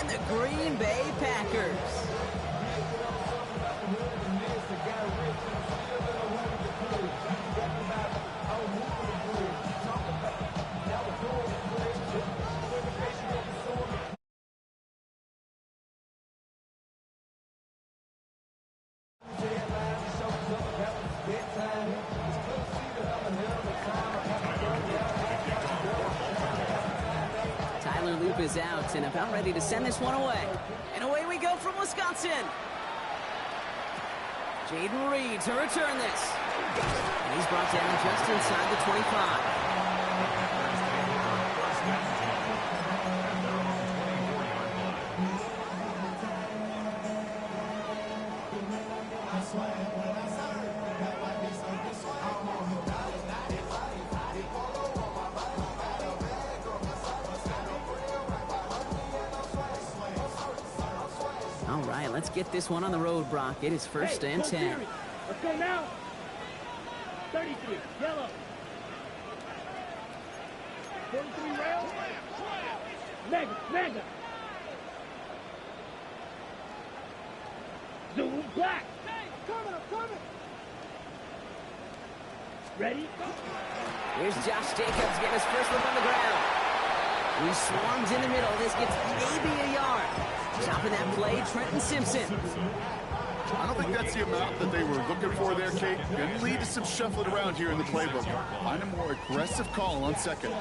and the Green Bay Packers. Tyler Loop is out and about ready to send this one away. And away we go from Wisconsin. Jaden Reed to return this. And he's brought down just inside the 25. All right, let's get this one on the road, Brock. It is first and 10. Let's go now. 33, yellow. 43 rail. Mega. Zoom black. I'm coming. Ready? Here's Josh Jacobs getting his first look on the ground. He swarms in the middle. This gets maybe a yard. Chopping that play, Trenton Simpson. I don't think that's the amount that they were looking for there, Kate. Going to lead to some shuffling around here in the playbook. Find a more aggressive call on second.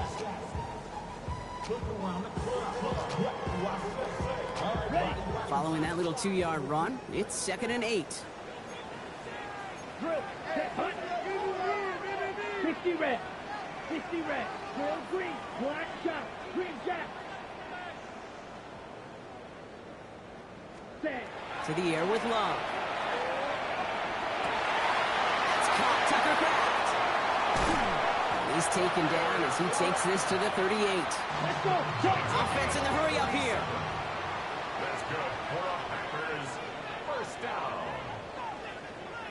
Following that little 2-yard run, it's 2nd and 8. 60 red. Drill green. Black shot. Green jack. To the air with Love. That's caught. Tucker Kraft. He's taken down as he takes this to the 38. Let's go. Offense in the hurry up here. That's good for our Packers. First down.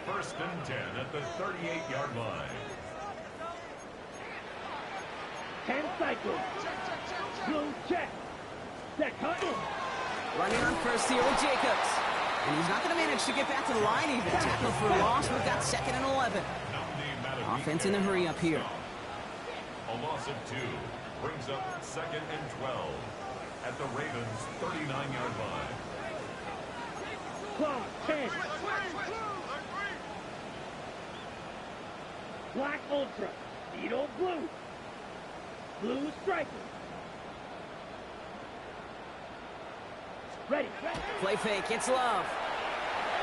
1st and 10 at the 38-yard line. 10 cycles. Blue check. Set cut. Running on first here with Jacobs. And he's not going to manage to get back to the line even. Tackle for a loss. We've got 2nd and 11. Offense in the hurry up here. A loss of 2 brings up 2nd and 12 at the Ravens' 39-yard line. Clock 10. Black Ultra. Needle blue. Blue striker. Ready. Play fake. It's Love.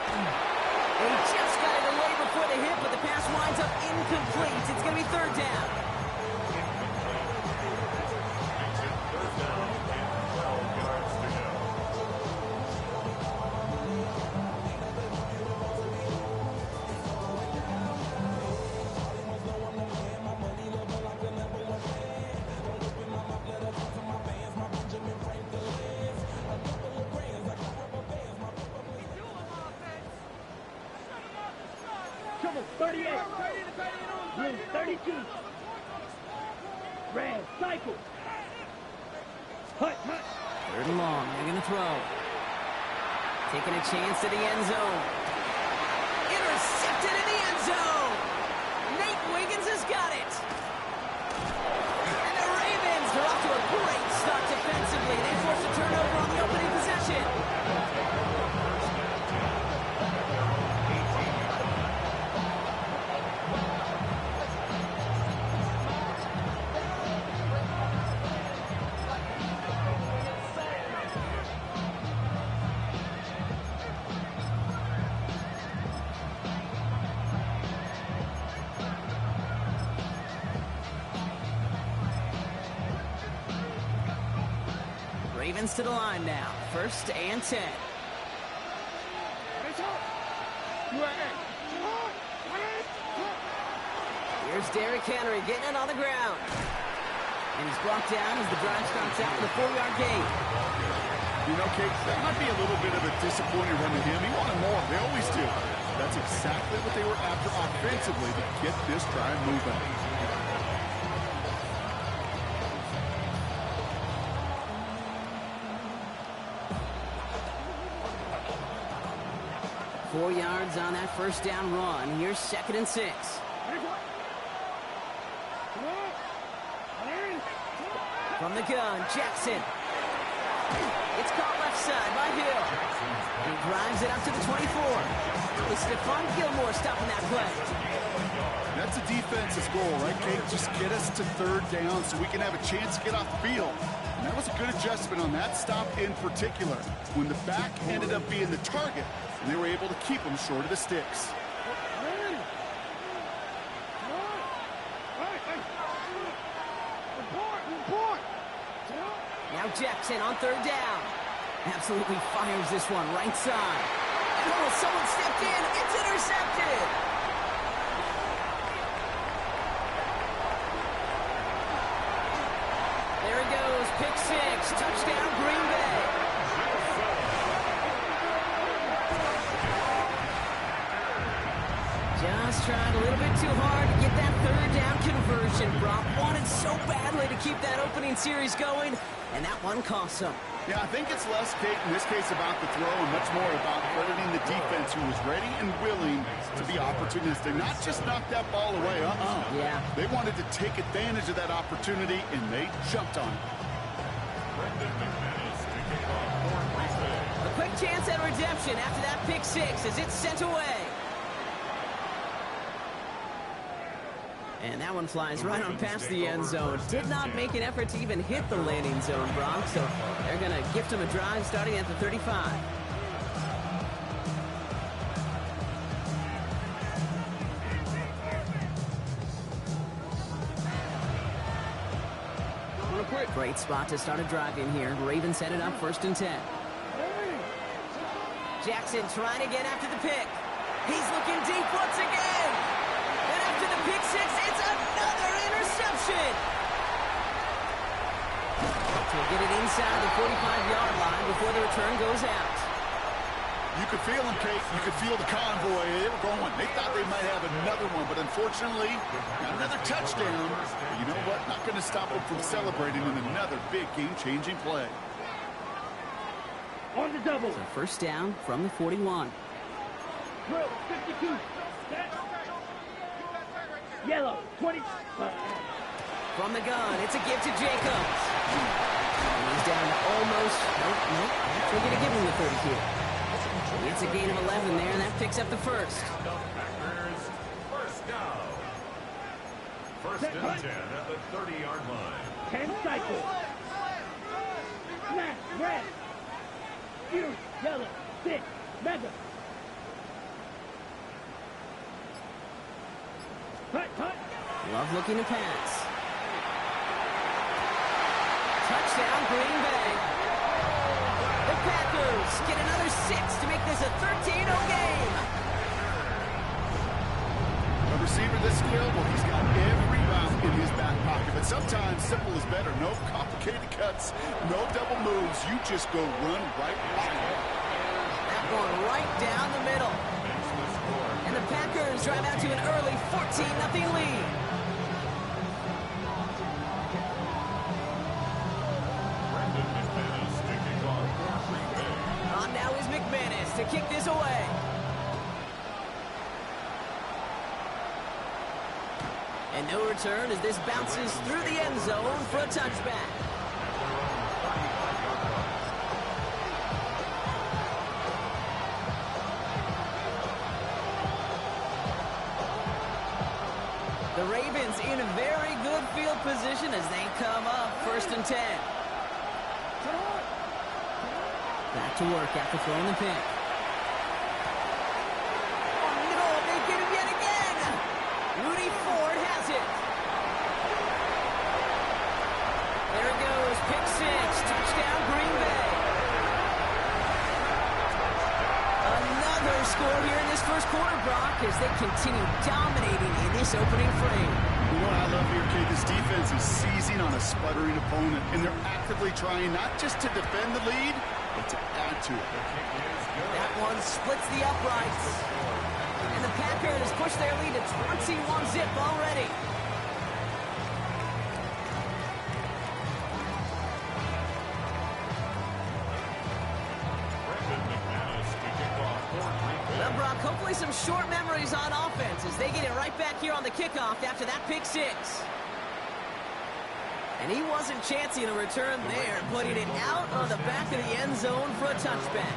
He just got it away before the hit, but the pass winds up incomplete. It's going to be 3rd down. Makes it 3rd down and 12 yards to go. Trouble 38. Blue 32. Red cycle. Hut. 3rd and long. They're going to throw. Taking a chance to the end zone. Intercepted in the end zone. Nate Wiggins has got it. And the Ravens are off to a great start defensively. They forced a turnover on the opening possession. Ravens to the line now. 1st and 10. Here's Derrick Henry getting it on the ground. And he's brought down as the drive starts out with a 4-yard gain. You know, Kate, that might be a little bit of a disappointing run to him. He wanted more. They always do. That's exactly what they were after offensively to get this drive moving. 4 yards on that first down run. Here's 2nd and 6. From the gun, Jackson. It's caught left side by Hill. He drives it up to the 24. It's Stephon Gilmore stopping that play. That's a defense's goal, right, Kate? Just get us to 3rd down so we can have a chance to get off the field. And that was a good adjustment on that stop in particular, when the back ended up being the target, and they were able to keep him short of the sticks. Now Jackson on 3rd down. Absolutely fires this one right side. And oh, someone stepped in. It's intercepted. There he goes. Pick 6. Touchdown, Green Bay. Just tried a little bit too hard to get that 3rd down conversion. Brock wanted so badly to keep that opening series going, and that one cost him. Yeah, I think it's less, Kate, in this case about the throw and much more about crediting the defense who was ready and willing to be opportunistic. Not just knock that ball away, Yeah. They wanted to take advantage of that opportunity, and they jumped on it. A quick chance at redemption after that pick 6 as it's sent away. And that one flies right on past the end zone. Did not make an effort to even hit the landing zone, Brock. So they're going to gift him a drive starting at the 35. Great spot to start a drive in here. Ravens set it up 1st and 10. Jackson trying to get after the pick. He's looking deep once again. And after the pick 6, it's another interception. To get it inside the 45-yard line before the return goes out. You could feel them, Kate. You could feel the convoy. They were going. They thought they might have another one, but unfortunately, not another touchdown. But you know what? Not going to stop them from celebrating in another big game-changing play. On the double. So 1st down from the 41. Drill, 52. Yellow, 20. From the gun, it's a give to Jacobs. And he's down to almost, nope, we're going to give him the 30 here. It's a gain of 11 there, and that picks up the 1st. Packers, 1st down. 1st and 10 at the 30-yard line. 10 cycles. Snap, red. Fuse, yellow, 6, mega. Cut. Love looking to pass. Touchdown, Green Bay. The Packers get another 6 to make this a 13-0 game. A receiver this skilled, well, he's got every route in his back pocket. But sometimes simple is better. No complicated cuts, no double moves. You just go run right by it. That one right down the middle. And the Packers drive out to an early 14-0 lead. On now is McManus to kick this away. And no return as this bounces through the end zone for a touchback. The Ravens in a very good field position as they come up 1st and 10. Back to work after throwing the pick. Oh no, they get him yet again! Rudy Ford has it. There it goes, pick 6, touchdown Green Bay. Another score here in this 1st quarter, Brock, as they continue dominating in this opening frame. You know what I love here, Kate? This defense is seizing on a sputtering opponent, and they're actively trying not just to defend the lead, but to add to it. That one splits the uprights. And the Packers push their lead to 21-0 already. Brock, hopefully some short memories on offense as they get it right back here on the kickoff after that pick six. And he wasn't chancing a return there, putting it out on the back of the end zone for a touchback.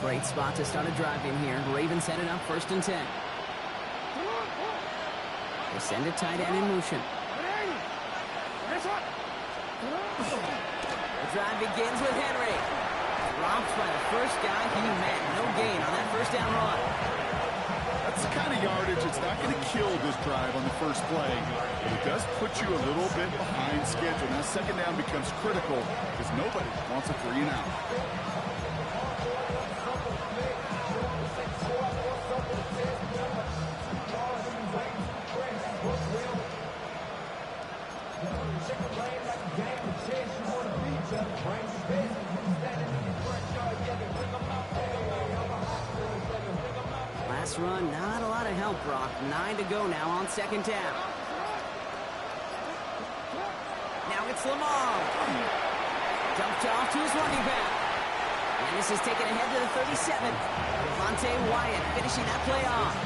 Great spot to start a drive in here. Ravens headed up 1st and 10. They send a tight end in motion. The drive begins with Henry. Dropped by the first guy he met. No gain on that first down run. That's the kind of yardage it's not going to kill this drive on the first play. But it does put you a little bit behind schedule. Now second down becomes critical because nobody wants a 3 and out. Last run, not a lot of help, Brock. 9 to go now on second down. Now it's Lamar. Dumped off to his running back. And this is taken ahead to the 37. Devontae Wyatt finishing that play off.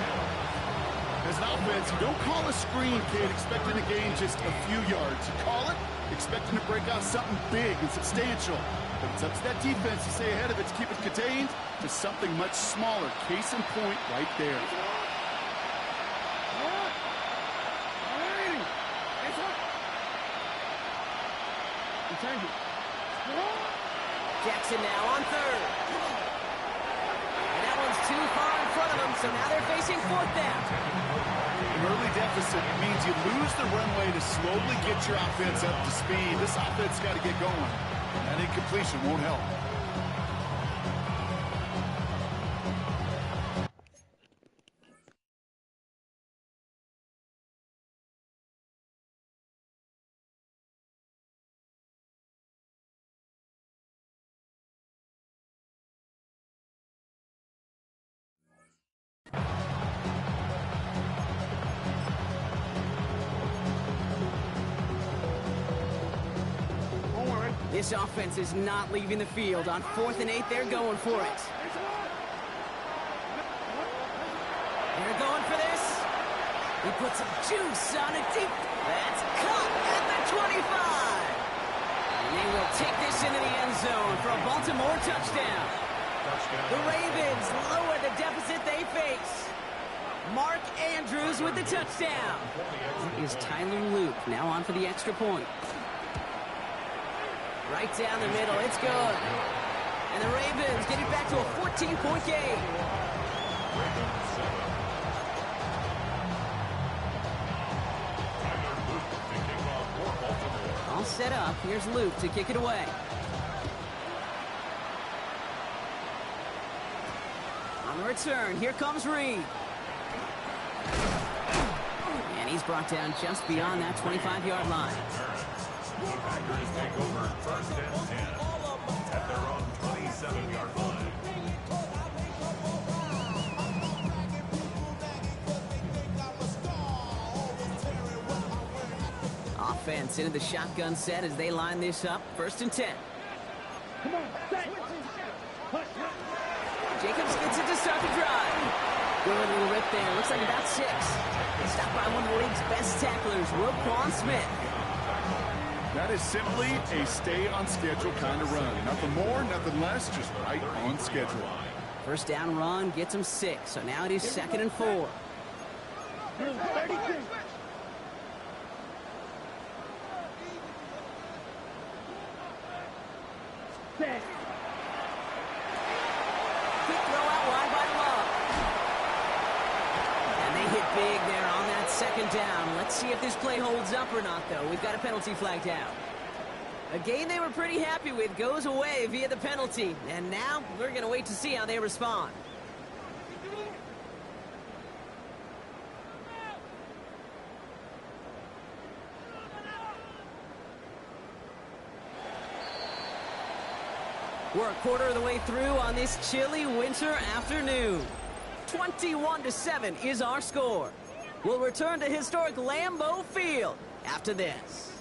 As an offense, you don't call a screen, kid, expecting to gain just a few yards. You call it expecting to break out something big and substantial. But it's up to that defense to stay ahead of it, to keep it contained to something much smaller. Case in point right there. Jackson now on 3rd. And that one's too far in front of them, so now they're facing 4th down. An early deficit means you lose the runway to slowly get your offense up to speed. This offense got to get going. That incompletion won't help. This offense is not leaving the field. On 4th and 8, they're going for it. They're going for this. He puts some juice on it deep. That's caught at the 25. And they will take this into the end zone for a Baltimore touchdown. The Ravens lower the deficit they face. Mark Andrews with the touchdown. It is Tyler Luke now on for the extra point. Right down the middle, it's good. And the Ravens get it back to a 14-point game. All set up, here's Luke to kick it away. On the return, here comes Reed. And he's brought down just beyond that 25-yard line. Packers take over 1st and 10 at their own 27-yard line. Offense into the shotgun set as they line this up. 1st and 10. Come on, set. Jacobs gets it to start the drive. Good little rip there. Looks like about 6. Stopped by one of the league's best tacklers, Roquan Smith. That is simply a stay-on-schedule kind of run. Nothing more, nothing less, just right on schedule. First down run gets him 6, so now it is 2nd and 4. 32. Set. Quick throw out wide by Love. And they hit big there on that 2nd down. Let's see if this play holds up or not, though. We've got a penalty flag down. A game they were pretty happy with goes away via the penalty. And now we're going to wait to see how they respond. We're a quarter of the way through on this chilly winter afternoon. 21-7 is our score. We'll return to historic Lambeau Field after this.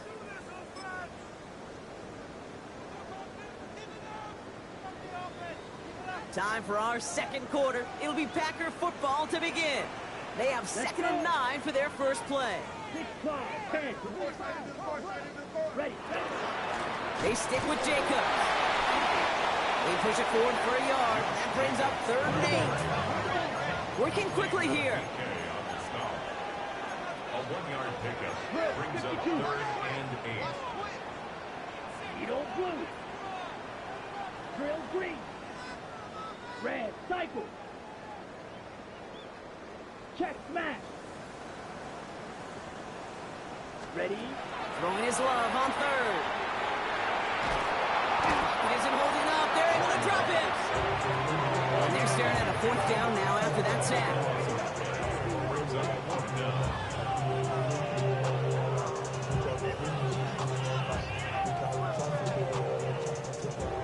Time for our second quarter. It'll be Packer football to begin. They have 2nd and 9 for their first play. 6-5, 10. Ready. They stick with Jacobs. They push it forward for a yard. That brings up 3rd and 8. Working quickly here. A 1-yard pickup brings up 3rd and 8. Edo blue. Drill green. Red cycle. Check smash. Ready. Throwing his love on 3rd. It isn't holding up. They're able to drop it. And they're staring at a 4th down now after that sack. Brings up 1 down.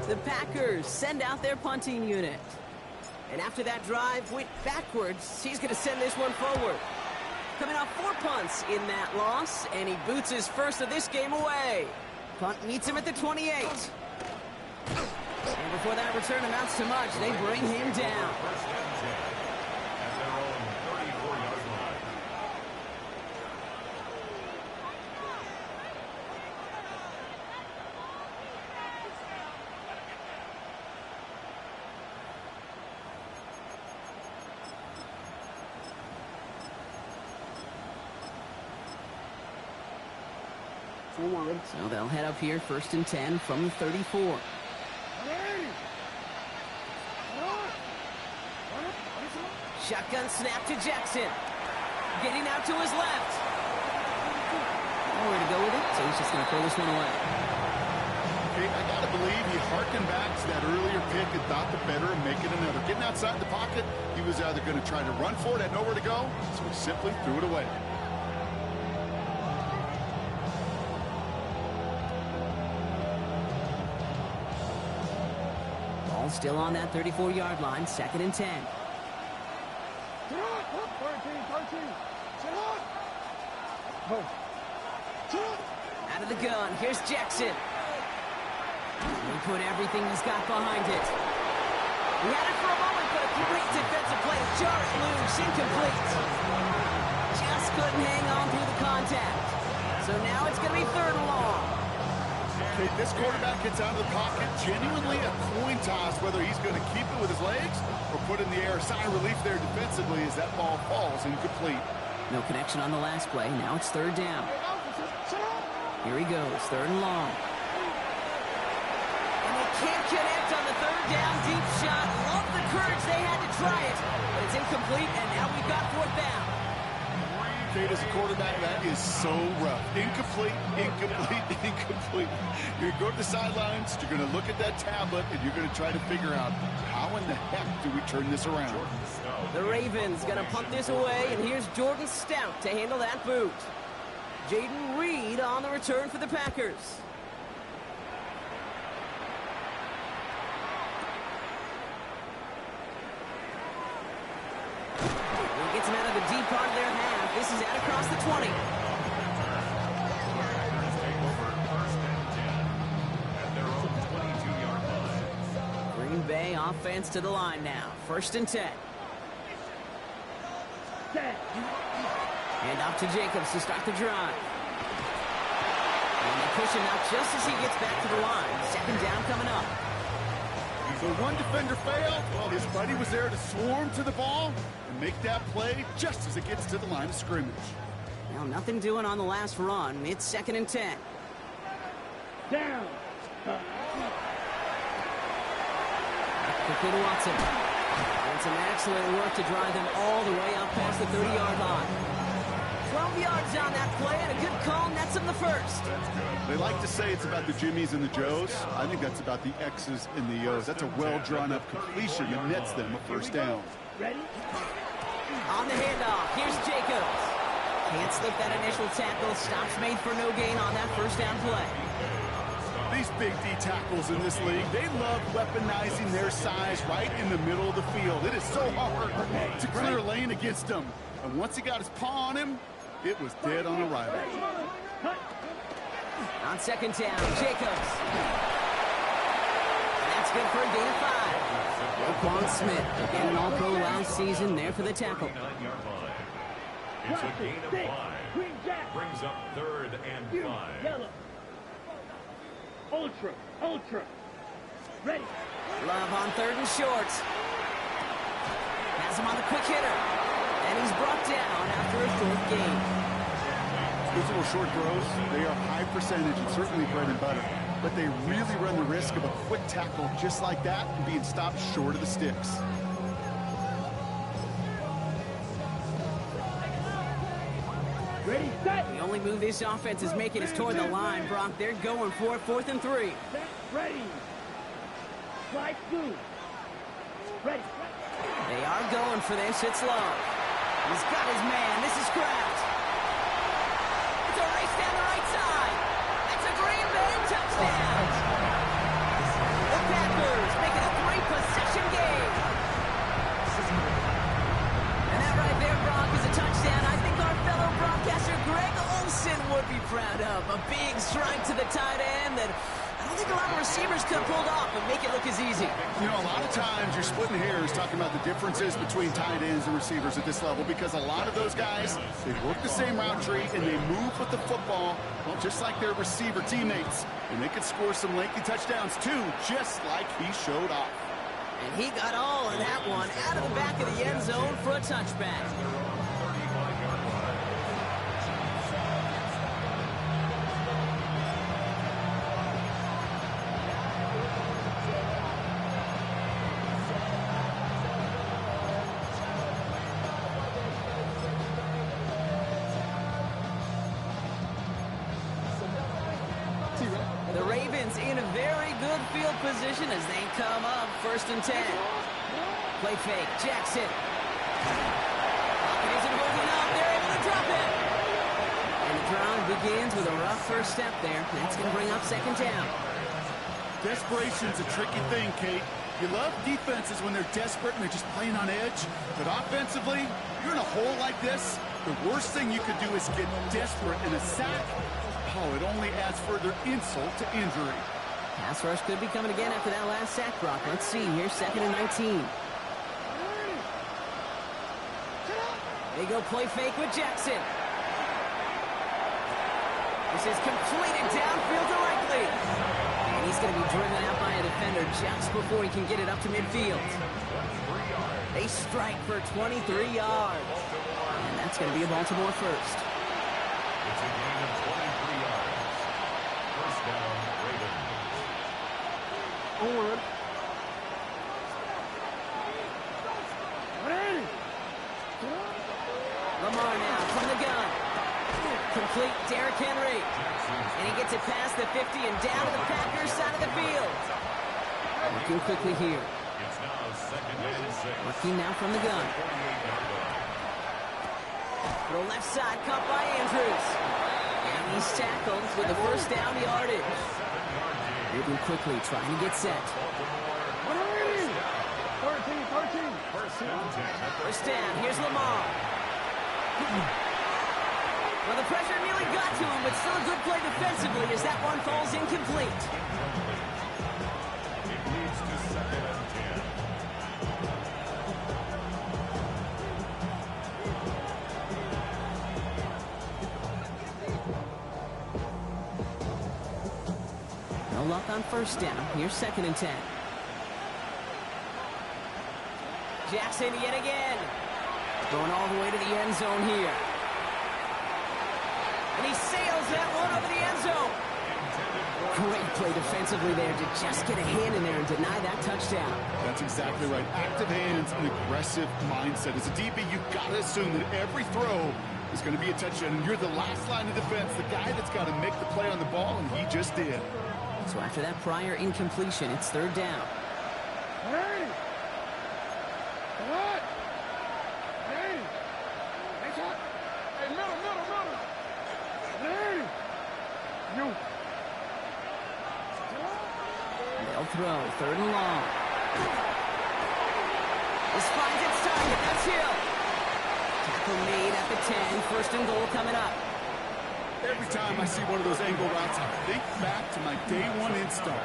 The Packers send out their punting unit. And after that drive went backwards, he's going to send this one forward. Coming off 4 punts in that loss, and he boots his first of this game away. Punt meets him at the 28. And before that return amounts to much, they bring him down. 1st and 10 at their own 34-yard line. So they'll head up here 1st and 10 from the 34. Shotgun snap to Jackson. Getting out to his left. Nowhere to go with it, so he's just going to throw this one away. Okay, I got to believe he harkened back to that earlier pick and thought the better of making another. Getting outside the pocket, he was either going to try to run for it, had nowhere to go, so he simply threw it away. Ball still on that 34-yard line, 2nd and 10. Out of the gun, here's Jackson. He put everything he's got behind it. He had it for a moment, but a great defensive play. Jarrett loose, incomplete. Just couldn't hang on through the contact. So now it's going to be 3rd and long. Okay, this quarterback gets out of the pocket, genuinely a coin toss whether he's going to keep it with his legs or put in the air. Sigh of relief there defensively as that ball falls incomplete. No connection on the last play. Now it's 3rd down. Here he goes, 3rd and long. And they can't connect on the 3rd down deep shot. Love the courage they had to try it. But it's incomplete, and now we've got 4th down. Kate, as a quarterback, that is so rough. Incomplete, incomplete, incomplete. You're going to go to the sidelines, you're going to look at that tablet, and you're going to try to figure out how in the heck do we turn this around. The Ravens going to punt this away, and here's Jordan Stout to handle that boot. Jaden Reed on the return for the Packers. He gets him out of the deep part of their half. This is out across the 20. Take over 1st and 10 at their own 22-yard line. Green Bay offense to the line now. 1st and 10. Set. And off to Jacobs to start the drive. And they push him out just as he gets back to the line. 2nd down coming up. So one defender failed. Well, his buddy was there to swarm to the ball and make that play just as it gets to the line of scrimmage. Now nothing doing on the last run. It's 2nd and 10. Down. Quickly to Watson. And some excellent work to drive them all the way up past the 30-yard line. 12 yards on that play, and a good call nets him the first. They like to say it's about the Jimmies and the Joes. I think that's about the X's and the O's. That's a well-drawn-up completion that nets them a 1st down. Ready? On the handoff, here's Jacobs. Can't slip that initial tackle. Stops made for no gain on that 1st down play. These these big D tackles in this league. They love weaponizing their size right in the middle of the field. It is so hard to clear a lane against him. And once he got his paw on him, it was dead on arrival. On second down, Jacobs. That's good for a gain of 5. Roquan Smith, again an All-Pro last season, there for the tackle. 9-yard line. It's a gain of 5. Brings up 3rd and 5. Yellow. Ultra. Ready. Love on 3rd and short. Has him on the quick hitter. And he's brought down after a short gain. Those little short throws, they are high percentage and certainly bread and butter. But they really run the risk of a quick tackle just like that and being stopped short of the sticks. Ready, set. The only move this offense is making is toward the line, Brock. They're going for it, 4th and 3. Set, ready. Slide through. Ready. They are going for this. It's Love. He's got his man. This is Kraft. It's a race down the right side. That's a Green Bay touchdown. The Packers make it a 3-possession game. And that right there, Brock, is a touchdown. I think our fellow broadcaster Greg Olsen would be proud of. A big strike to the tight end that I don't think a lot of receivers could have pulled off and make it look as easy. You know, a lot of times you're splitting hairs talking about the differences between tight ends and receivers at this level because a lot of those guys, they work the same route tree and they move with the football, well, just like their receiver teammates. And they could score some lengthy touchdowns too, just like he showed off. And he got all of that one out of the back of the end zone for a touchback. The Ravens in a very good field position as they come up 1st and 10. Play fake, Jackson. Pocket isn't holding up. They're able to drop it. And the drive begins with a rough first step there. That's going to bring up 2nd down. Desperation's a tricky thing, Kate. You love defenses when they're desperate and they're just playing on edge. But offensively, you're in a hole like this, the worst thing you could do is get desperate in a sack. Oh, it only adds further insult to injury. Pass rush could be coming again after that last sack, Brock. Let's see. Here's 2nd and 19. They go play fake with Jackson. This is completed downfield directly. And he's going to be driven out by a defender just before he can get it up to midfield. They strike for 23 yards. And that's going to be a Baltimore first. It's a gain of 23 yards. First down, Ravens. Forward. Ready. Lamar now from the gun. Complete Derrick Henry. And he gets it past the 50 and down to the Packers side of the field. Working quickly here. It's now 2nd and 6. Working now from the gun. 48-yard line. To the left side, caught by Andrews. And he's tackled with the first down yardage. Moving quickly, trying to get set. 13. First down, here's Lamar. Well, the pressure nearly got to him, but still a good play defensively as that one falls incomplete. It leads to 2nd and 10. No luck on first down. Here's 2nd and 10. Jackson yet again. Going all the way to the end zone here. And he sails that one over the end zone. Great play defensively there to just get a hand in there and deny that touchdown. That's exactly right. Active hands and aggressive mindset. As a DB, you've got to assume that every throw is going to be a touchdown. And you're the last line of defense, the guy that's got to make the play on the ball, and he just did. So after that prior incompletion, it's 3rd down. Ready. What? Ready. Next one. Hey, middle. Ready. You. throw. 3rd and long. This finds its target. That's Hill. Tackle made at the 10. 1st and goal coming up. Every time I see one of those angle routes, I think back to my day one install.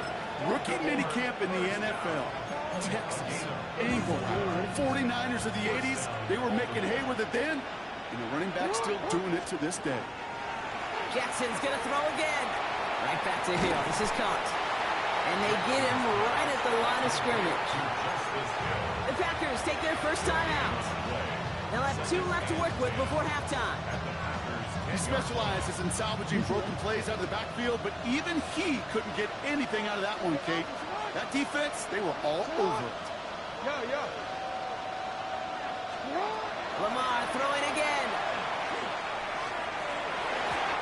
Rookie minicamp in the NFL. Texas, angle route. 49ers of the 80s, they were making hay with it then, and the running back's still doing it to this day. Jackson's going to throw again. Right back to Hill. This is caught. And they get him right at the line of scrimmage. The Packers take their first time out. They'll have 2 left to work with before halftime. He specializes in salvaging broken plays out of the backfield, but even he couldn't get anything out of that one, Kate. That defense, they were all over it. Lamar throwing again.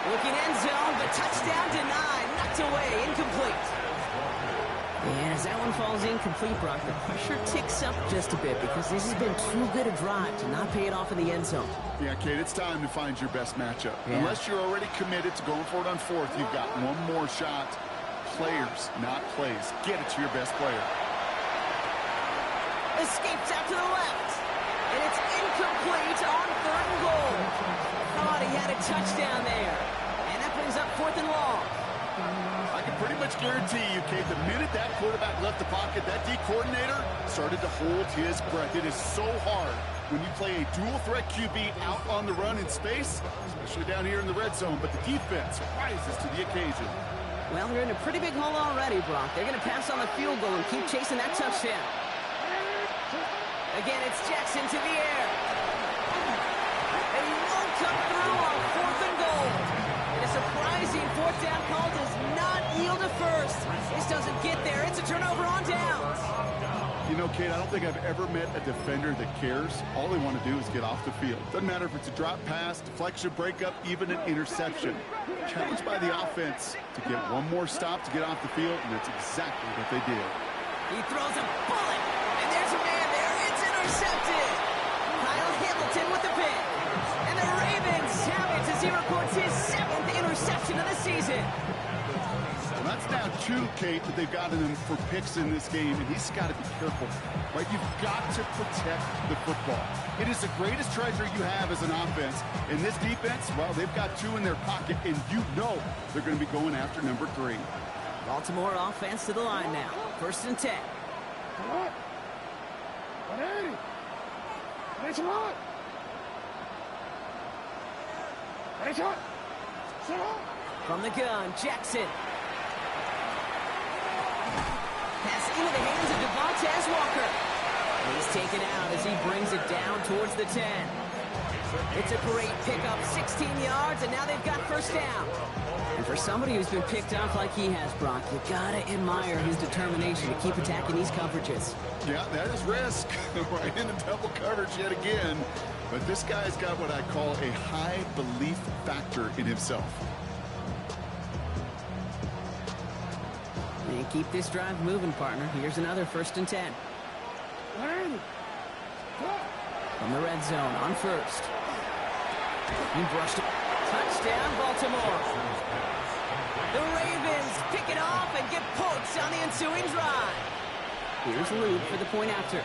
Looking end zone, but touchdown denied. Knocked away, incomplete. And as that one falls incomplete, Brock, the pressure ticks up just a bit because this has been too good a drive to not pay it off in the end zone. Yeah, Kate, it's time to find your best matchup. Yeah. Unless you're already committed to going for it on 4th, you've got one more shot. Players, not plays. Get it to your best player. Escapes out to the left. And it's incomplete on 3rd and goal. Thought he had a touchdown there. And that brings up 4th and long. I can pretty much guarantee you, Kate, the minute that quarterback left the pocket, that D coordinator started to hold his breath. It is so hard when you play a dual-threat QB out on the run in space, especially down here in the red zone, but the defense rises to the occasion. Well, they're in a pretty big hole already, Brock. They're going to pass on the field goal and keep chasing that touchdown. Again, it's Jackson to the air. And he won't come through on 4th and goal. And a surprising 4th down call does not yield a first. This doesn't get there. It's a turnover on downs. You know, Kate, I don't think I've ever met a defender that cares. All they want to do is get off the field. Doesn't matter if it's a drop pass, deflection, breakup, even an interception. Challenged by the offense to get one more stop to get off the field, and that's exactly what they did. He throws a bullet, and there's a man there. It's intercepted. Kyle Hamilton with the pick. And the Ravens have it as he records his 7th interception of the season. Well, that's now 2, Kate, that they've gotten him for picks in this game, and he's got to be careful, right? You've got to protect the football. It is the greatest treasure you have as an offense. In this defense, well, they've got 2 in their pocket, and you know they're going to be going after number 3. Baltimore offense to the line now. 1st and 10. From the gun, Jackson. Pass into the hands of Devontae Walker. He's taken out as he brings it down towards the 10. It's a great pickup, 16 yards, and now they've got 1st down. And for somebody who's been picked off like he has, Brock, you gotta admire his determination to keep attacking these coverages. Yeah, that is risk. Right into double coverage yet again. But this guy's got what I call a high belief factor in himself. And keep this drive moving, partner. Here's another 1st and 10. From the red zone on 1st. He brushed it. Touchdown, Baltimore. The Ravens pick it off and get poked on the ensuing drive. Here's Luke for the point after.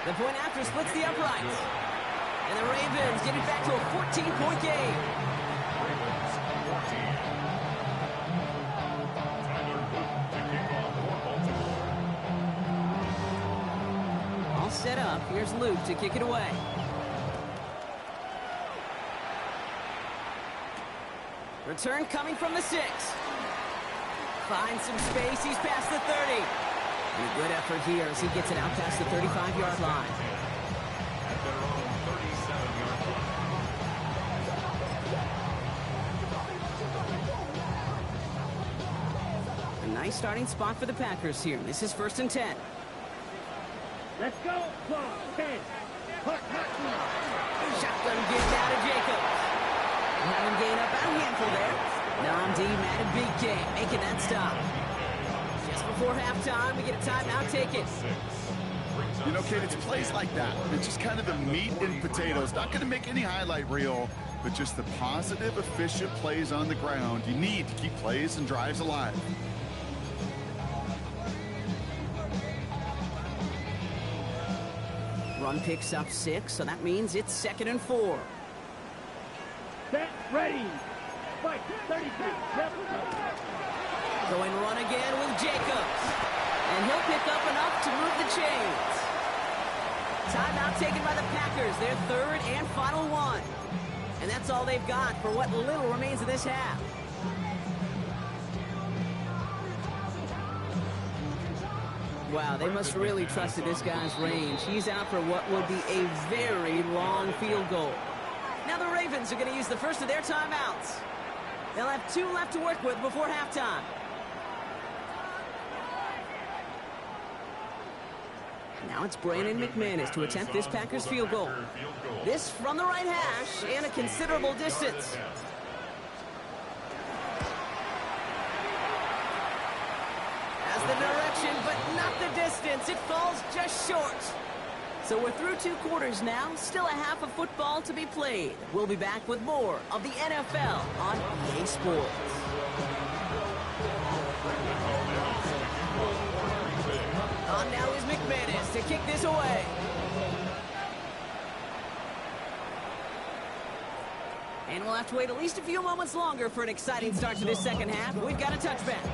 The point after splits the uprights. And the Ravens get it back to a 14-point game. All set up. Here's Luke to kick it away. Return coming from the 6. Finds some space. He's past the 30. And a good effort here as he gets it out past the 35-yard line. At their own 37-yard line. A nice starting spot for the Packers here. This is 1st and 10. Let's go. 10. Shotgun give now to Jacobs. Having gained up about a handful there. Namdi Madubuike making that stop. Just before halftime, we get a timeout. Take it. You know, Kate, it's plays like that. It's just kind of the meat and potatoes. Not going to make any highlight reel, but just the positive, efficient plays on the ground. You need to keep plays and drives alive. Run picks up 6, so that means it's 2nd and 4. Set, ready. Fight, 33. Yep. Going run again with Jacobs. And he'll pick up enough to move the chains. Timeout taken by the Packers, their 3rd and final one. And that's all they've got for what little remains of this half. Wow, they must really trust this guy's range. He's out for what will be a very long field goal. Now the Ravens are going to use the first of their timeouts. They'll have 2 left to work with before halftime. Now it's Brandon McManus to attempt this Packers field goal. This from the right hash and a considerable distance. Has the direction, but not the distance. It falls just short. So we're through 2 quarters now. Still a half of football to be played. We'll be back with more of the NFL on EA Sports. On now is McManus to kick this away. And we'll have to wait at least a few moments longer for an exciting start to this second half. We've got a touchback.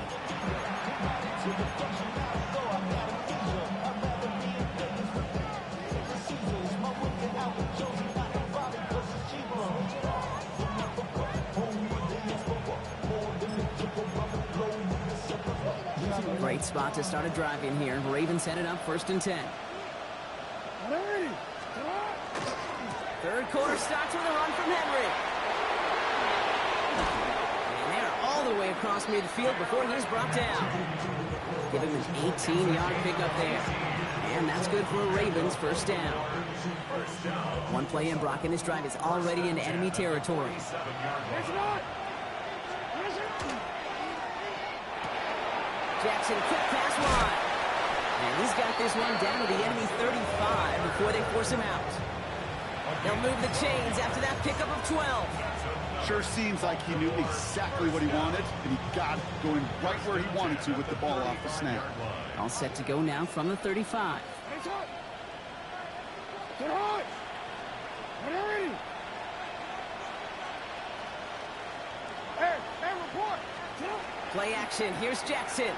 Great spot to start a drive in here. Ravens headed up 1st and 10. Third quarter starts with a run from Henry. And they're all the way across midfield before he's brought down. Give him an 18-yard pickup there. And that's good for a Ravens 1st down. One play in, Brock, and this drive is already into enemy territory. Jackson, quick pass wide. And he's got this one down to the enemy 35 before they force him out. They'll move the chains after that pickup of 12. Sure seems like he knew exactly what he wanted, and he got it going right where he wanted to with the ball off the snap. All set to go now from the 35. Play action. Here's Jackson.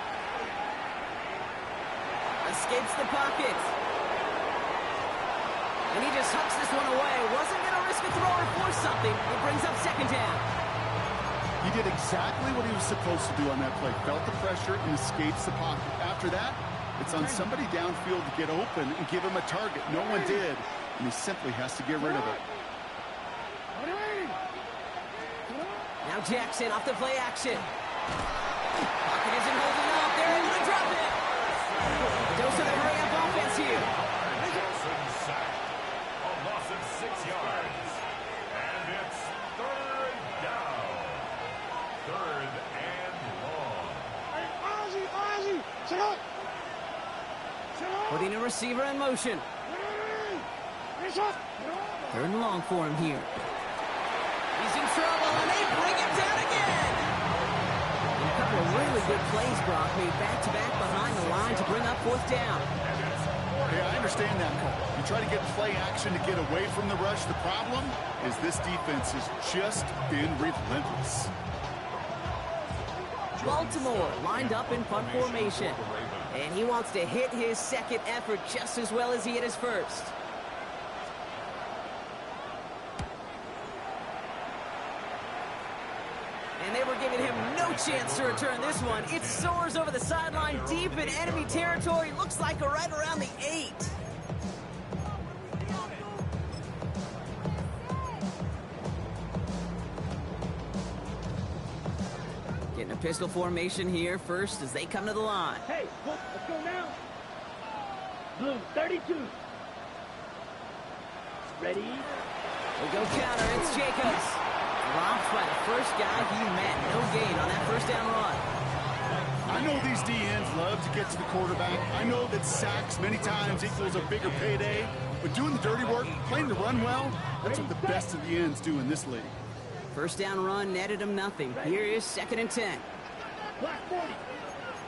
Escapes the pocket. And he just hucks this one away. Wasn't going to risk a throw or force something. It brings up 2nd down. He did exactly what he was supposed to do on that play. Felt the pressure and escapes the pocket. After that, it's on somebody downfield to get open and give him a target. No one did, and he simply has to get rid of it. Now Jackson off the play action. Pocket isn't holding up. They're able to drop it. Dose of the hurry-up offense here. Wilson sacked. A loss of 6 yards. And it's 3rd down. 3rd and long. Putting a receiver in motion. 3rd and long for him here. He's in trouble, and they bring him down again. And a couple of really good plays, Brock, made back-to-back behind the line to bring up 4th down. Yeah, I understand that call. You try to get play action to get away from the rush. The problem is this defense has just been relentless. Baltimore lined up in punt formation. And he wants to hit his 2nd effort just as well as he hit his 1st. And they were giving him no chance to return this one. It soars over the sideline deep in enemy territory. Looks like right around the 8. Getting a pistol formation here first as they come to the line. Hey, let's go now. Blue, 32. Ready? We go counter. It's Jacobs. Dropped by the first guy he met. No gain on that 1st down run. I know these DNs love to get to the quarterback. I know that sacks many times equals a bigger payday. But doing the dirty work, playing the run well, that's what the best of the ends do in this league. First down run netted him nothing. Here is 2nd and 10. Black 40.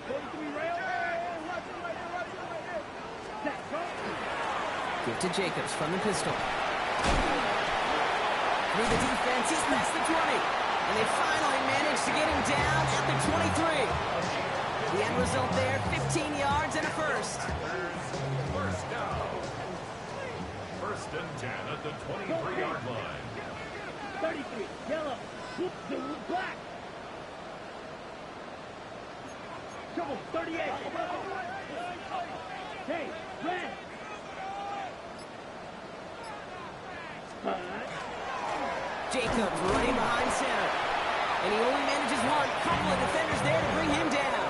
43 rail. Set, go. Give to Jacobs from the pistol. Through the defense, he's past the 20. And they finally managed to get him down at the 23. The end result there, 15 yards and a first. First down. 1st and 10 at the 23-yard line. 33, yellow. The black. Trouble, 38. Hey, red. Jacobs running behind center. And he only manages one. Couple of defenders there to bring him down.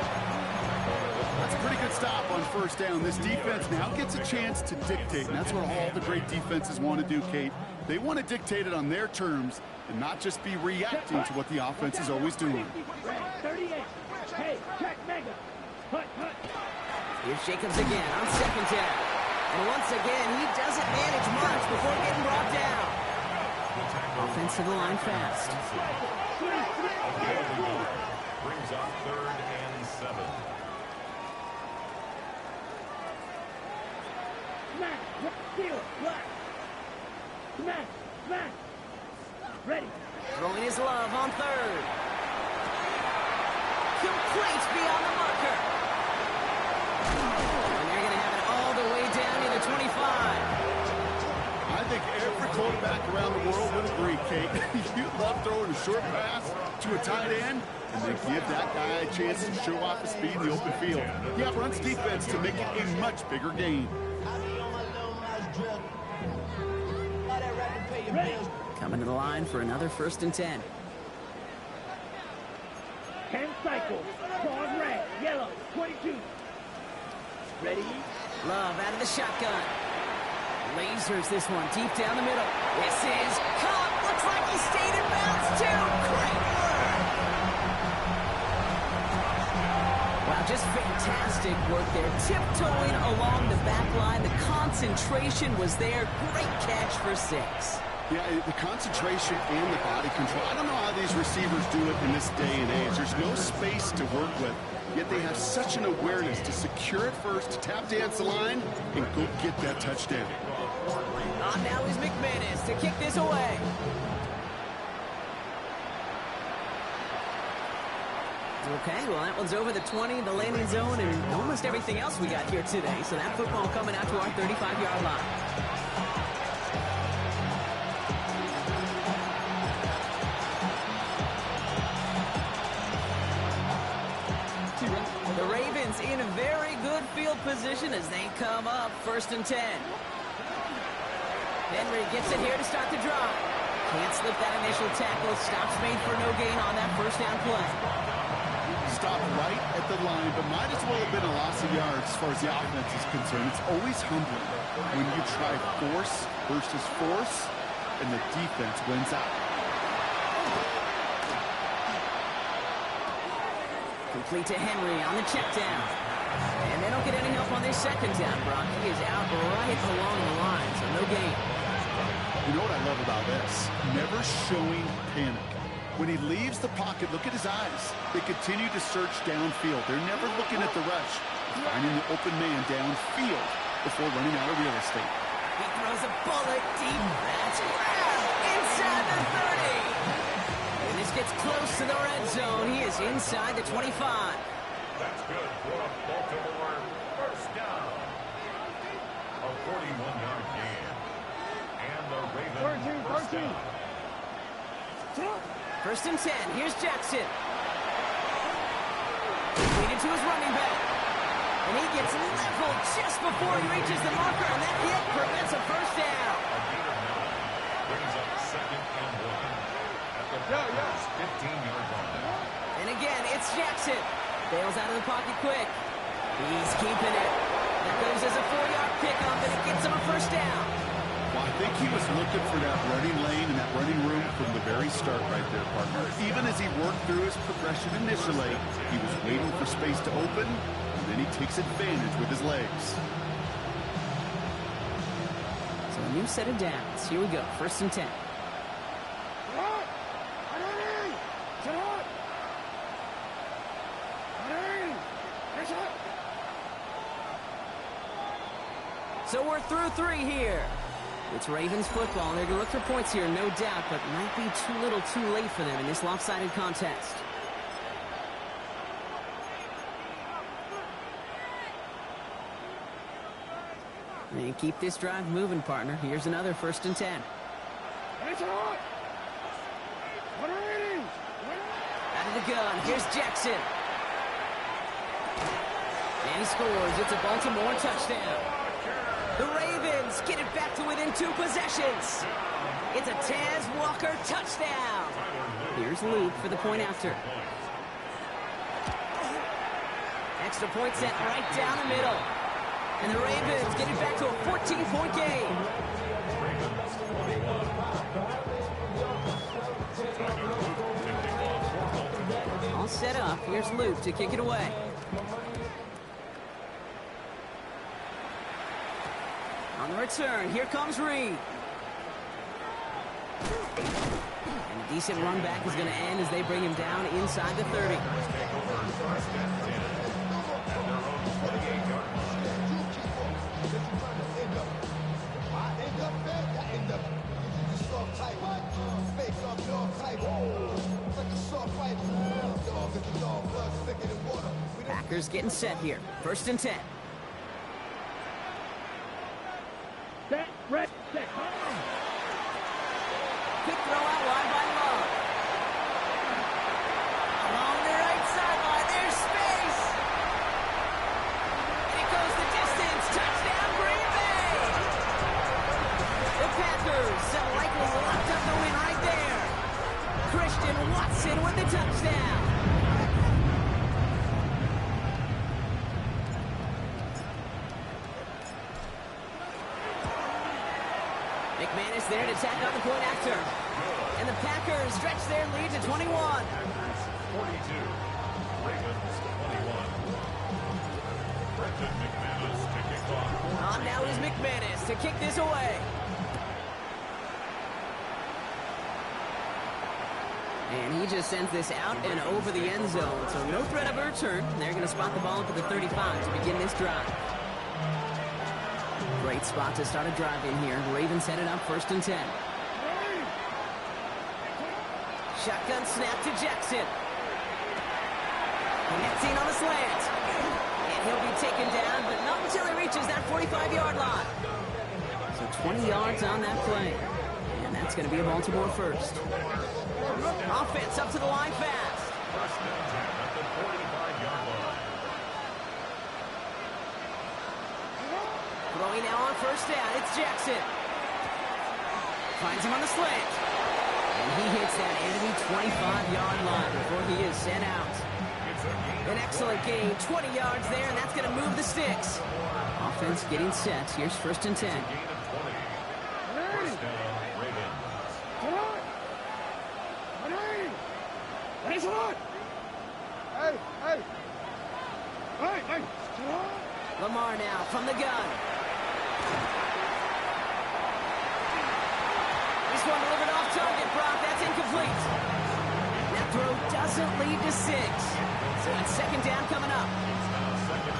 That's a pretty good stop on 1st down. This defense now gets a chance to dictate, and that's what all the great defenses want to do, Kate. They want to dictate it on their terms and not just be reacting to what the offense is always doing. 38. Hey, check mega. Hut. Here's Jacobs again on 2nd down. And once again, he doesn't manage much before getting brought down. Offense to the line fast. Brings up 3rd and 7. Smash, steal, black. Smash. Ready. Throwing his love on 3rd. Complete beyond the marker. And they're going to have it all the way down to the 25. I think every quarterback around the world would agree, Kate. You love throwing a short pass to a tight end and then give that guy a chance to show off his speed in the open field. Yeah, runs defense to make it a much bigger gain. Coming to the line for another 1st and 10. 10 cycles. Claws red, yellow, 22. Ready? Love out of the shotgun. Lasers this one deep down the middle. This is caught. Looks like he stayed in bounds too. Great work. Wow, just fantastic work there. Tiptoeing along the back line. The concentration was there. Great catch for 6. Yeah, the concentration and the body control. I don't know how these receivers do it in this day and age. There's no space to work with, yet they have such an awareness to secure it first, to tap dance the line, and go get that touchdown. Now is McManus to kick this away. Okay, well, that one's over the 20, the landing zone, and almost everything else we got here today. So that football coming out to our 35-yard line. The Ravens in a very good field position as they come up 1st and 10. Henry gets it here to start the drive. Can't slip that initial tackle. Stops made for no gain on that 1st down play. Stopped right at the line, but might as well have been a loss of yards as far as the offense is concerned. It's always humbling when you try force versus force, and the defense wins out. Complete to Henry on the check down. And they don't get any help on their 2nd down, Brock. He is out right along the line, so no gain. You know what I love about this? Never showing panic. When he leaves the pocket, look at his eyes. They continue to search downfield. They're never looking at the rush. Finding the open man downfield before running out of real estate. He throws a bullet deep. That's grabbed inside the 30. And this gets close to the red zone. He is inside the 25. That's good for a Baltimore 1st down. A 41-yard gain. And the Ravens 1st down. 1st and 10. Here's Jackson. Leading to his running back. And he gets leveled just before he reaches the marker, and that hit prevents a 1st down. A gain of 9. Brings up 2nd and 1. At the 15-yard line. And again, it's Jackson. Bails out of the pocket quick. He's keeping it. That goes as a 4-yard pickup, and it gets him a 1st down. Well, I think he was looking for that running lane and that running room from the very start right there, partner. Even as he worked through his progression initially, he was waiting for space to open, and then he takes advantage with his legs. So a new set of downs. Here we go. 1st and 10. So we're through 3 here. It's Ravens football. They're going to look for points here, no doubt, but might be too little too late for them in this lopsided contest. And keep this drive moving, partner. Here's another 1st and 10. Out of the gun, here's Jackson. And he scores. It's a Baltimore touchdown. The Ravens get it back to within 2 possessions. It's a Taz Walker touchdown. Here's Luke for the point after. Extra point set right down the middle. And the Ravens get it back to a 14-point game. All set up. Here's Luke to kick it away. On the return, here comes Reed. And a decent run back is going to end as they bring him down inside the 30. Packers getting set here. 1st and 10. Set, red, set. Quick throw out wide by Love. Along the right sideline, there's space. And it goes the distance. Touchdown, Green Bay. The Packers so likely locked up the win right there. Christian Watson with the touchdown. McManus there to tack on the point after. And the Packers stretch their lead to 21. 42, Ravens 21. Brendan McManus to kick off. On now is McManus to kick this away. And he just sends this out and over the end zone. So no threat of a return. They're going to spot the ball up at the 35 to begin this drive. Great spot to start a drive in here. The Ravens headed up 1st and 10. Shotgun snap to Jackson. Connecting on the slant. And he'll be taken down, but not until he reaches that 45-yard line. So 20 yards on that play. And that's going to be a Baltimore first. Offense up to the line fast. First and 10 at the 45-yard line. Throwing now on 1st down, it's Jackson. Finds him on the slant. And he hits that enemy 25-yard line before he is sent out. An excellent gain, 20 yards there, and that's going to move the sticks. Offense getting set. Here's 1st and 10. Gain of 20. First down, Ravens. Lamar now from the gun. This one delivered off target, Brock. That's incomplete. That throw doesn't lead to 6. So it's 2nd down coming up.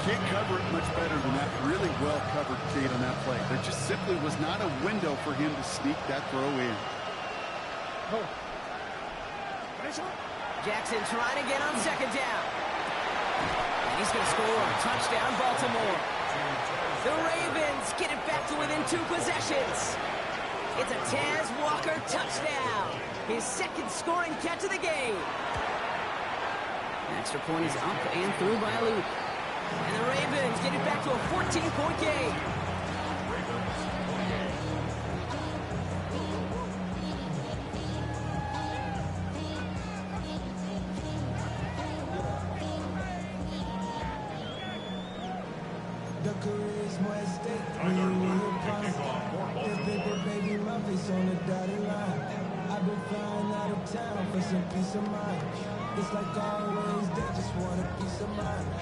Can't cover it much better than that. Really well covered, Kate, on that play. There just simply was not a window for him to sneak that throw in. Jackson trying to get on 2nd down. And he's going to score. Touchdown, Baltimore. The Ravens get it back to within 2 possessions. It's a Taz Walker touchdown. His 2nd scoring catch of the game. Extra point is up and through by Luke. And the Ravens get it back to a 14-point game.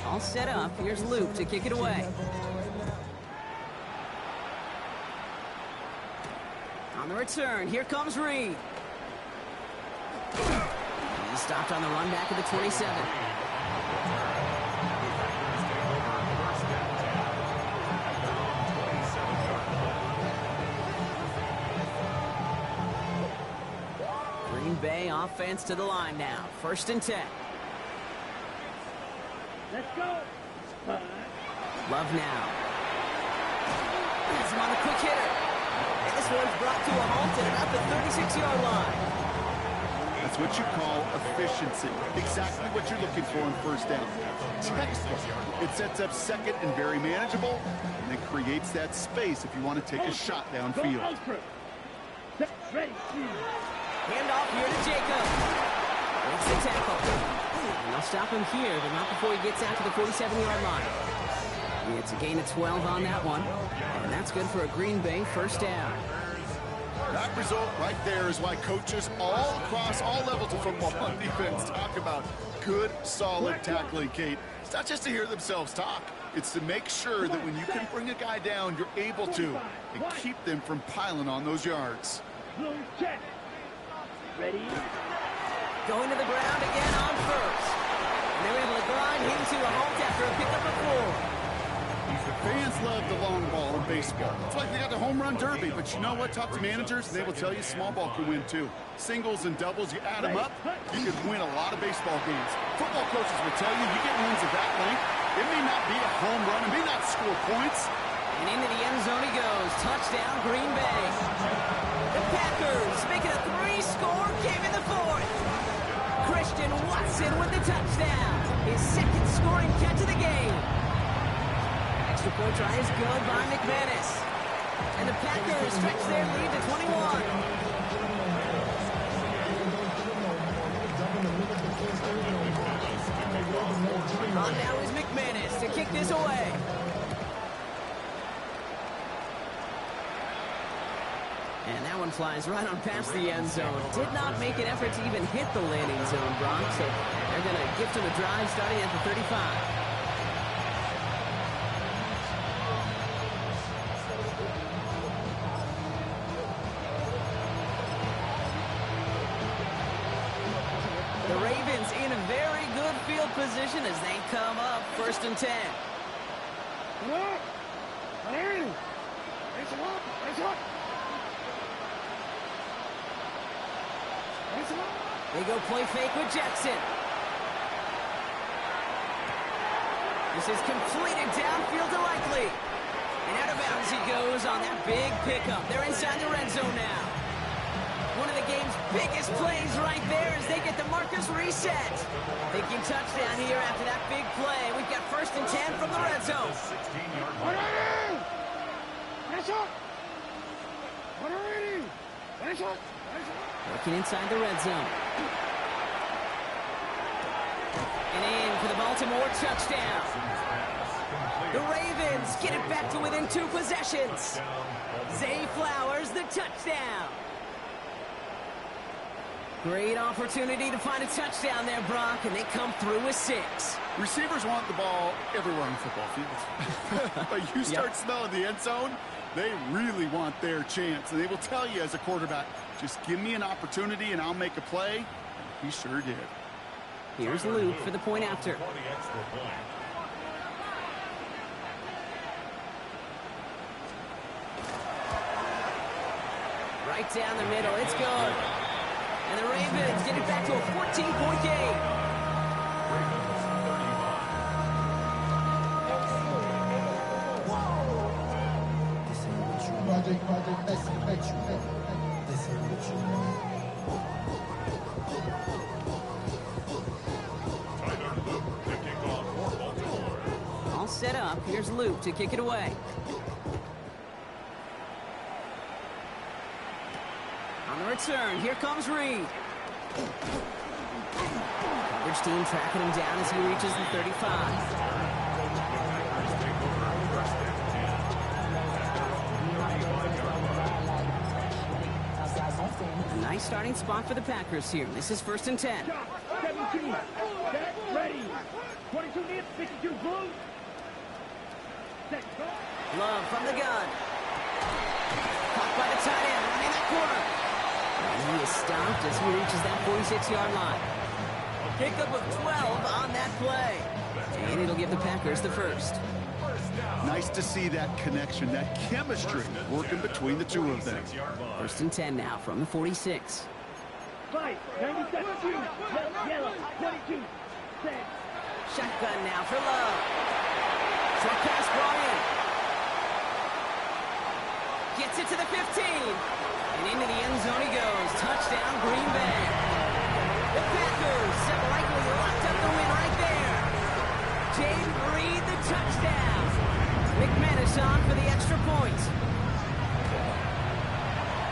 All set up. Here's Luke to kick it away. On the return, here comes Reed. He stopped on the run back of the 27. Bay offense to the line now. 1st and 10. Let's go. Love now. Has him on the quick hitter. And this one's brought to a halt at about the 36-yard line. That's what you call efficiency. Exactly what you're looking for on 1st down. Textbook. It sets up 2nd and very manageable, and it creates that space if you want to take a shot downfield. Ready. Handoff here to Jacob. Makes the tackle. And they'll stop him here, but not before he gets out to the 47-yard line. It's a gain of 12 on that one, and that's good for a Green Bay 1st down. That result right there is why coaches all across all levels of football on defense talk about good, solid tackling, Kate. It's not just to hear themselves talk. It's to make sure that when you can bring a guy down, you're able to, and keep them from piling on those yards. Blue check. Ready. Going to the ground again on 1st. And they're able to grind him to a halt after a pickup of 4. Fans love the long ball in baseball. It's like they got the home run derby, but you know what? Talk to managers, and they will tell you small ball can win too. Singles and doubles, you add them up, you can win a lot of baseball games. Football coaches will tell you get wins of that length. It may not be a home run, it may not score points. And into the end zone he goes. Touchdown, Green Bay. The Packers make it a 3-score game in the 4th. Christian Watson with the touchdown. His 2nd scoring catch of the game. Extra point try is good by McManus. And the Packers stretch their lead to 21. On now is McManus to kick this away. And that one flies right on past the end zone. Did not make an effort to even hit the landing zone, Brock. So they're going to gift him a drive starting at the 35. The Ravens in a very good field position as they come up 1st and 10. They go play fake with Jackson. This is completed downfield to Likely. And out of bounds he goes on that big pickup. They're inside the red zone now. One of the game's biggest plays right there as they get the markers reset. Thinking touchdown here after that big play. We've got 1st and 10 from the red zone. Working inside the red zone. And in for the Baltimore touchdown. The Ravens get it back to within 2 possessions. Zay Flowers, the touchdown. Great opportunity to find a touchdown there, Brock, and they come through with 6. Receivers want the ball everywhere on football fields. But you start smelling the end zone, they really want their chance. And they will tell you as a quarterback, just give me an opportunity and I'll make a play. He sure did. Here's Luke for the point after. Right down the middle, it's good. And the Ravens get it back to a 14-point game. All set up. Here's Luke to kick it away. On the return, here comes Reed. Coverage team tracking him down as he reaches the 35. A nice starting spot for the Packers here. This is 1st and 10. 17. Set. Ready. 22 near 52 blue. Set. Love from the gun. Caught by the tight end right in that corner. And he is stopped as he reaches that 46-yard line. Pickup of 12 on that play. And it'll give the Packers the first. Nice to see that connection, that chemistry working between the two of them. 1st and 10 now from the 46. Fight. 97. Shoot. Yellow. 22. Set. Shotgun now for Love. Short pass brought in. Gets it to the 15. And into the end zone he goes. Touchdown, Green Bay. The Packers have likely locked up the win right there. Jaden Reed, the touchdown. McManus on for the extra point.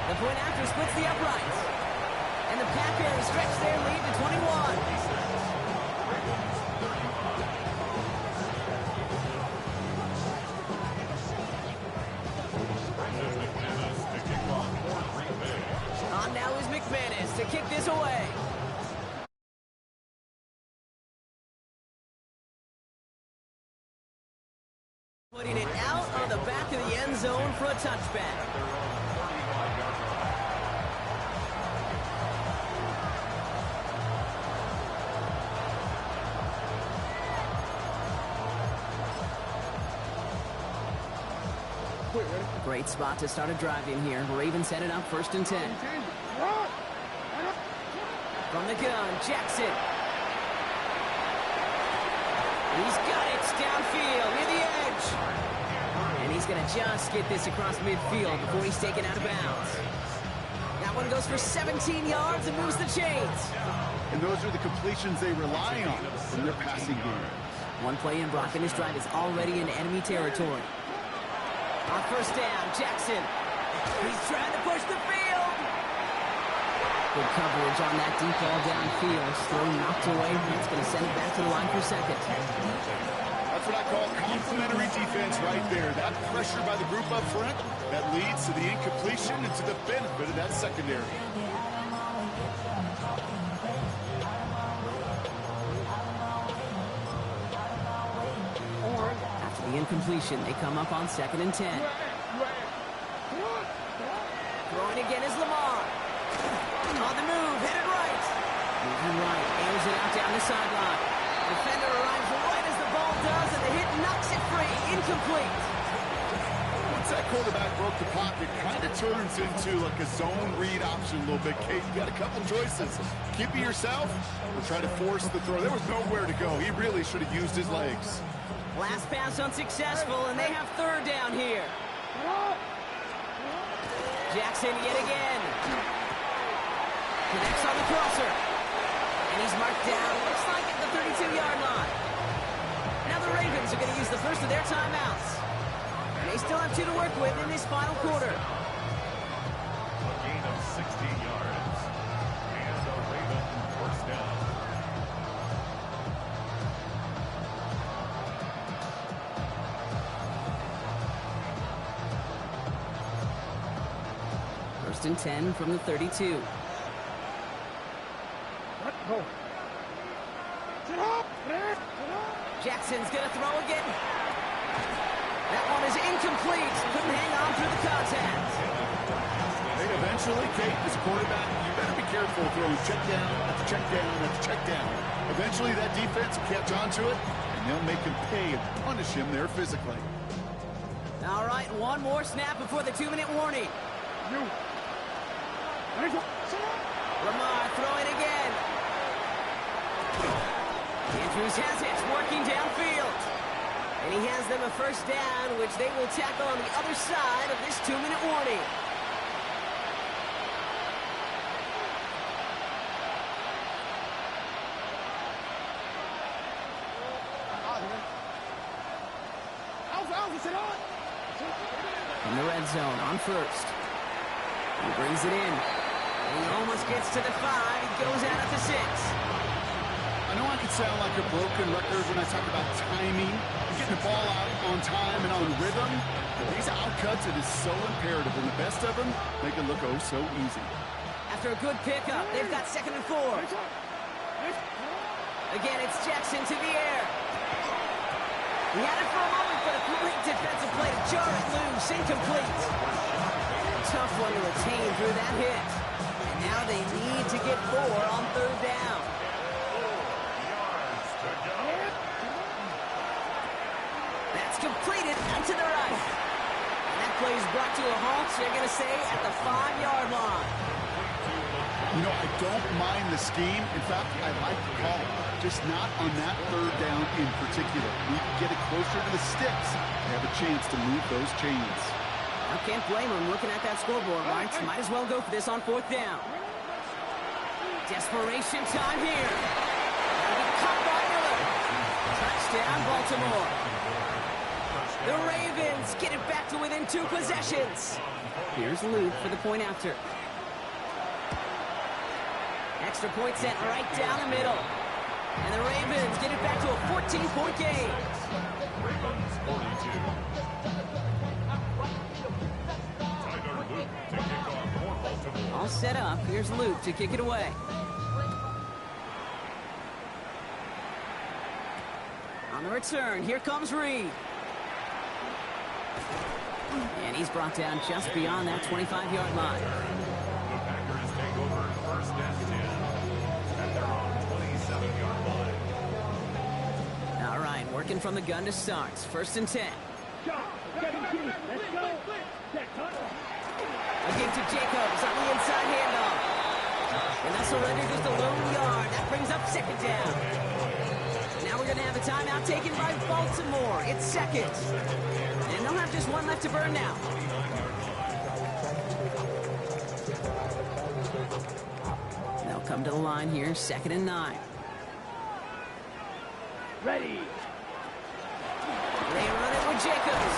The point after splits the uprights. And the Packers stretch their lead to 21. On now is McManus to kick this away. Putting it out on the back of the end zone for a touchback. Great spot to start a drive in here. Ravens set it up 1st and 10. From the gun, Jackson. He's got it downfield near the edge. And he's going to just get this across midfield before he's taken out of bounds. That one goes for 17 yards and moves the chains. And those are the completions they rely on in their passing game. One play in, Brock, and his drive is already in enemy territory. On 1st down, Jackson. He's trying to push the field. Good coverage on that deep ball downfield. Throw knocked away. It's going to send it back to the line for 2nd. That's what I call complementary defense right there. That pressure by the group up front, that leads to the incompletion and to the benefit of that secondary. After the incompletion, they come up on 2nd and 10. Throwing again is Lamar. On the move, headed right. Moving right, airs it out down the sideline. Defender arrives right as the ball does, and the hit knocks it free. Incomplete. Once that quarterback broke the pocket, kind of turns into like a zone read option a little bit. Kate, you got a couple choices. Keep it yourself or try to force the throw. There was nowhere to go. He really should have used his legs. Last pass unsuccessful, and they have 3rd down here. Jackson yet again. Connects on the crosser. And he's marked down, looks like at the 32-yard line. Now the Ravens are going to use the first of their timeouts. They still have 2 to work with in this final quarter. A gain of 16 yards. And the Ravens 1st down. First and 10 from the 32. Jackson's going to throw again. That one is incomplete. Couldn't hang on through the contact. Hey, eventually, Kate, as a quarterback, you better be careful throwing check down after check down after check down. Eventually, that defense will catch on to it, and they'll make him pay and punish him there physically. All right, one more snap before the 2-minute warning. Lamar throwing again. Andrews has it, working downfield. And he has them a 1st down, which they will tackle on the other side of this 2-minute warning. In the red zone on 1st. He brings it in. And he almost gets to the 5. He goes out at the 6. I know I can sound like a broken record when I talk about timing, getting the ball out on time and on rhythm, but these outcuts, it is so imperative, and the best of them make it look oh so easy. After a good pickup, they've got 2nd and 4. Again, it's Jackson to the air. He had it for a moment, but a great defensive play to jar it loose, incomplete. Tough one to retain through that hit. And now they need to get 4 on 3rd down. That's completed out to the right. And that play is brought to a halt, so you're going to say at the 5-yard line. You know, I don't mind the scheme. In fact, I like the call. Just not on that third down in particular. We can get it closer to the sticks. They have a chance to move those chains. I can't blame him looking at that scoreboard, right? Might as well go for this on 4th down. Desperation time here. That'll be caught by Miller. Touchdown, Baltimore. The Ravens get it back to within 2 possessions. Here's Luke for the point after. Extra point sent right down the middle. And the Ravens get it back to a 14-point game. Ravens 42. Tyler Luke to kick off for Baltimore. All set up. Here's Luke to kick it away. On the return, here comes Reed. And he's brought down just beyond that 25-yard line. The Packers take over 1st and 10 at their own 27-yard line. All right, working from the gun to start. 1st and 10. Shot. 17. Let's go. Check. A give to Jacobs on the inside handoff. And that's already just a lone yard. That brings up 2nd down. Now we're going to have a timeout taken by Baltimore. It's 2nd. And they'll have just one left to burn now. They'll come to the line here, 2nd and 9. Ready. They run it with Jacobs.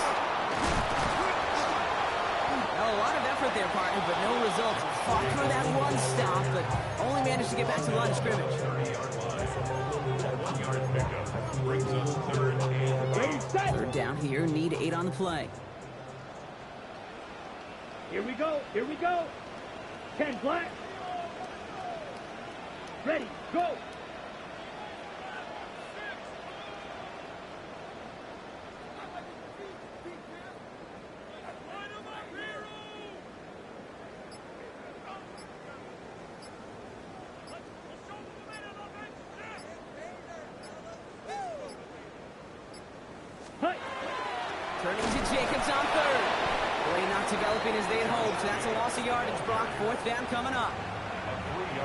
Well, a lot of effort there, partner, but no results. Fought through that one stop, but only managed to get back to the line of scrimmage. 1-yard pickup brings us 3rd and 8. Ready, set. 3rd down here, need 8 on the play. Here we go. 10 black. Ready, go. Hey. Turning to Jacobs on 3rd. Play not developing as they had hoped, so that's a loss of yardage, Brock. 4th down coming up.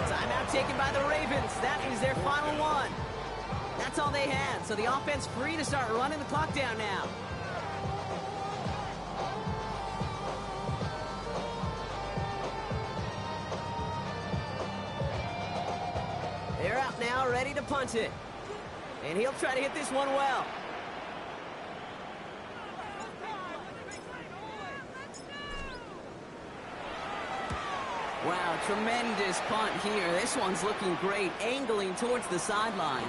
Timeout taken by the Ravens. That is their final one. That's all they had, so the offense free to start running the clock down now. They're out now, ready to punt it. And he'll try to hit this one well. Wow, tremendous punt here. This one's looking great, angling towards the sideline.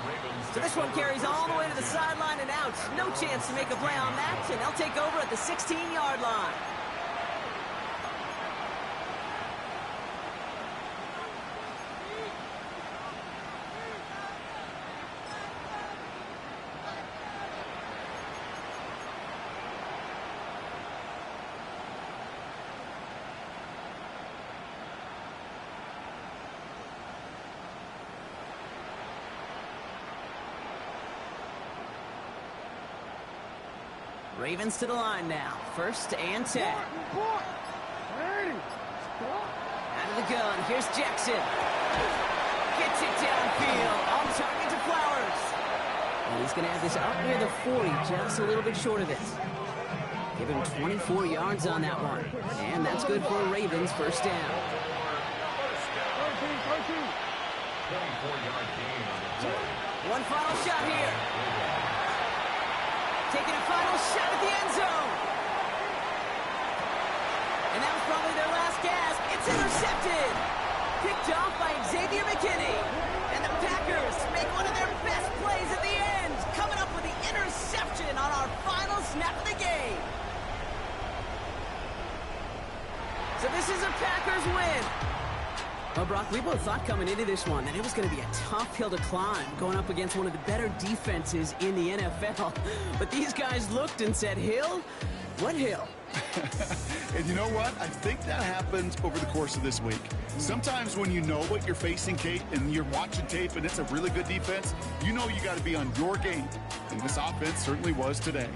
So this one carries all the way to the sideline and out. No chance to make a play on that, and they'll take over at the 16-yard line. Ravens to the line now. 1st and 10. Out of the gun. Here's Jackson. Gets it downfield. On target to Flowers. And he's going to have this up near the 40, just a little bit short of it. Give him 24 yards on that one. And that's good for a Ravens 1st down. 24-yard gain on the play. One final shot here. Taking a final shot at the end zone. And that was probably their last gasp. It's intercepted. Picked off by Xavier McKinney. And the Packers make one of their best plays at the end. Coming up with the interception on our final snap of the game. So this is a Packers win. Well, Brock, we both thought coming into this one that it was going to be a tough hill to climb, going up against one of the better defenses in the NFL. But these guys looked and said, Hill? What hill? And you know what? I think that happens over the course of this week. Sometimes when you know what you're facing, Kate, and you're watching tape and it's a really good defense, you know you got to be on your game. And this offense certainly was today.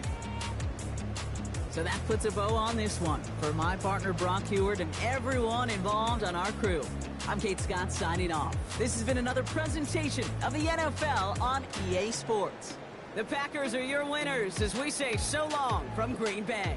So that puts a bow on this one for my partner Brock Huard and everyone involved on our crew. I'm Kate Scott signing off. This has been another presentation of the NFL on EA Sports. The Packers are your winners as we say so long from Green Bay.